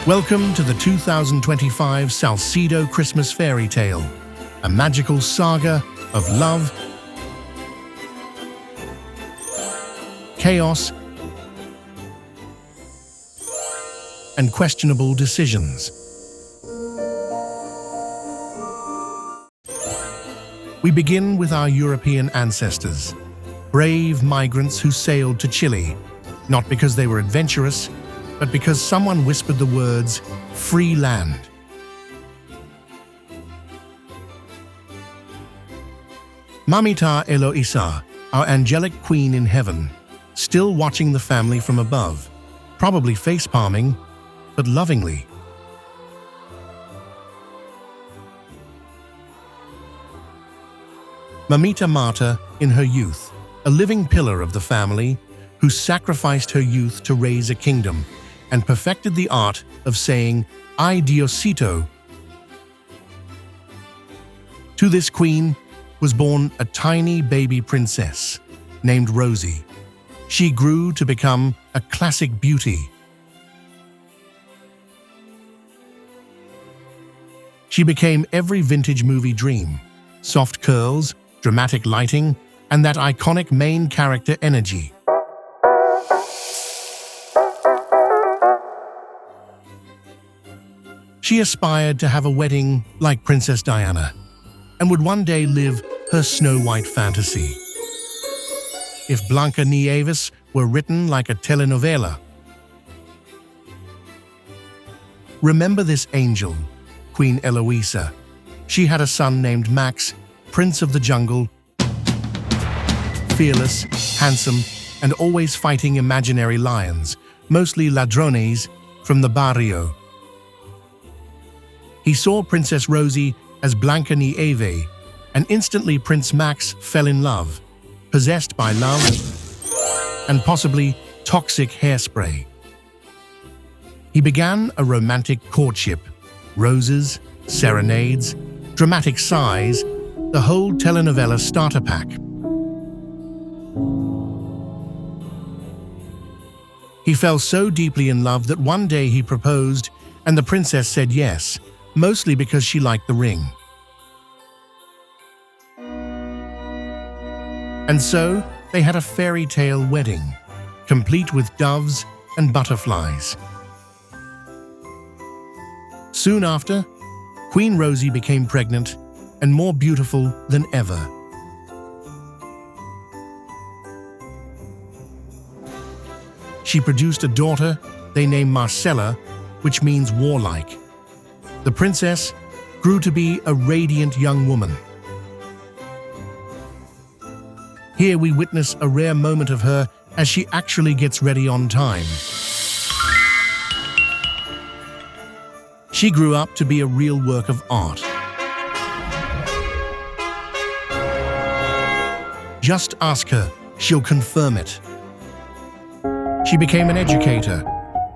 Welcome to the 2025 Salcedo Christmas Fairy Tale, a magical saga of love, chaos, and questionable decisions. We begin with our European ancestors, brave migrants who sailed to Chile, not because they were adventurous, but because someone whispered the words, "free land." Mamita Eloisa, our angelic queen in heaven, still watching the family from above, probably face-palming, but lovingly. Mamita Marta in her youth, a living pillar of the family, who sacrificed her youth to raise a kingdom and perfected the art of saying, "Ay Diosito." To this queen was born a tiny baby princess named Rosie. She grew to become a classic beauty. She became every vintage movie dream: soft curls, dramatic lighting, and that iconic main character energy. She aspired to have a wedding like Princess Diana and would one day live her Snow White fantasy. If Blanca Nieves were written like a telenovela. Remember this angel, Queen Eloisa. She had a son named Max, Prince of the Jungle, fearless, handsome, and always fighting imaginary lions, mostly ladrones from the barrio. He saw Princess Rosie as Blanca Nieve, and instantly Prince Max fell in love, possessed by love and possibly toxic hairspray. He began a romantic courtship: roses, serenades, dramatic sighs, the whole telenovela starter pack. He fell so deeply in love that one day he proposed, and the princess said yes, mostly because she liked the ring. And so they had a fairy tale wedding, complete with doves and butterflies. Soon after, Queen Rosie became pregnant and more beautiful than ever. She produced a daughter they named Marcella, which means warlike. The princess grew to be a radiant young woman. Here we witness a rare moment of her as she actually gets ready on time. She grew up to be a real work of art. Just ask her, she'll confirm it. She became an educator,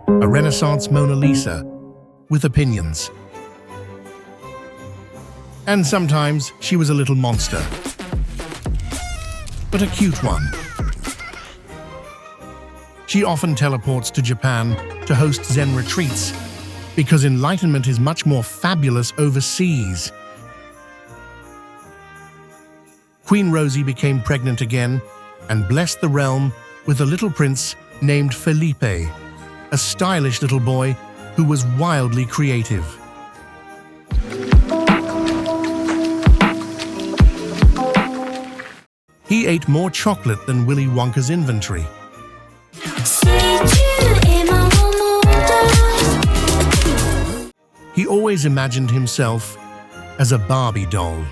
a Renaissance Mona Lisa, with opinions. And sometimes she was a little monster, but a cute one. She often teleports to Japan to host Zen retreats because enlightenment is much more fabulous overseas. Queen Rosie became pregnant again and blessed the realm with a little prince named Felipe, a stylish little boy who was wildly creative. He ate more chocolate than Willy Wonka's inventory. He always imagined himself as a Barbie doll.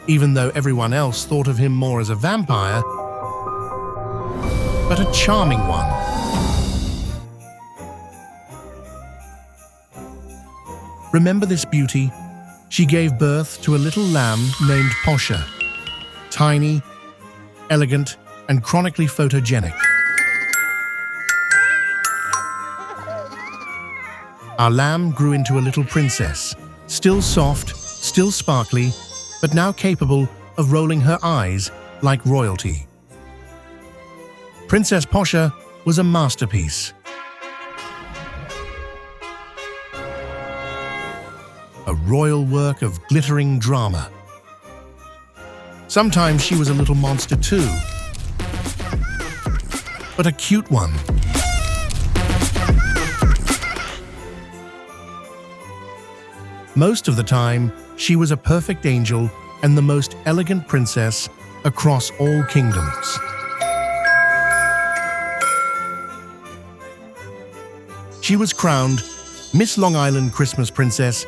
Even though everyone else thought of him more as a vampire, but a charming one. Remember this beauty? She gave birth to a little lamb named Posha, tiny, elegant, and chronically photogenic. Our lamb grew into a little princess, still soft, still sparkly, but now capable of rolling her eyes like royalty. Princess Portia was a masterpiece. A royal work of glittering drama. Sometimes she was a little monster too, but a cute one. Most of the time, she was a perfect angel and the most elegant princess across all kingdoms. She was crowned Miss Long Island Christmas Princess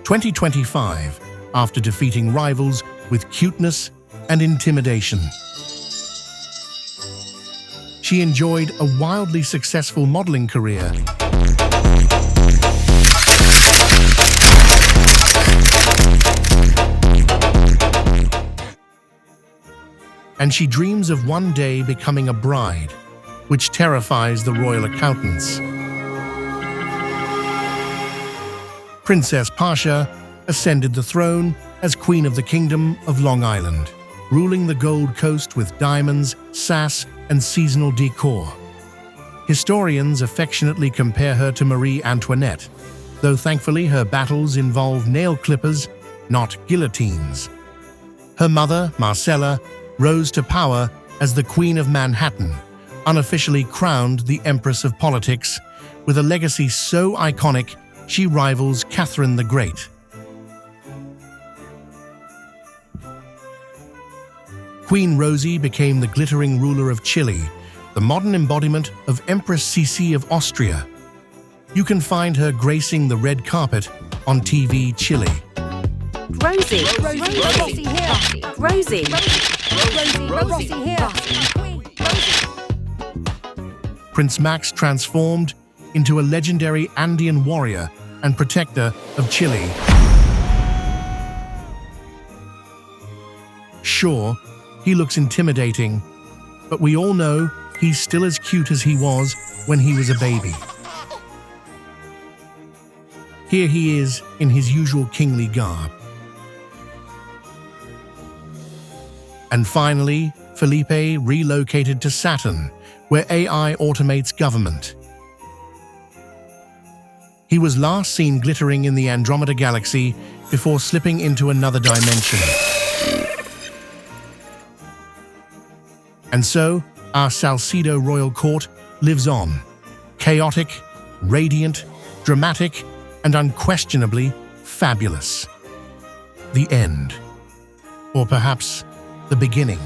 2025 after defeating rivals with cuteness and intimidation. She enjoyed a wildly successful modeling career. And she dreams of one day becoming a bride, which terrifies the royal accountants. Princess Portia ascended the throne as Queen of the Kingdom of Long Island, ruling the Gold Coast with diamonds, sass, and seasonal decor. Historians affectionately compare her to Marie Antoinette, though thankfully her battles involve nail clippers, not guillotines. Her mother, Marcella, rose to power as the Queen of Manhattan, unofficially crowned the Empress of Politics, with a legacy so iconic she rivals Catherine the Great. Queen Rosie became the glittering ruler of Chile, the modern embodiment of Empress Sisi of Austria. You can find her gracing the red carpet on TV Chile. Rosie here. Rosie here. Prince Max transformed into a legendary Andean warrior and protector of Chile. Sure, he looks intimidating, but we all know he's still as cute as he was when he was a baby. Here he is in his usual kingly garb. And finally, Felipe relocated to Saturn, where AI automates government. He was last seen glittering in the Andromeda Galaxy before slipping into another dimension. And so, our Salcedo royal court lives on, chaotic, radiant, dramatic, and unquestionably fabulous. The end. Or perhaps the beginning.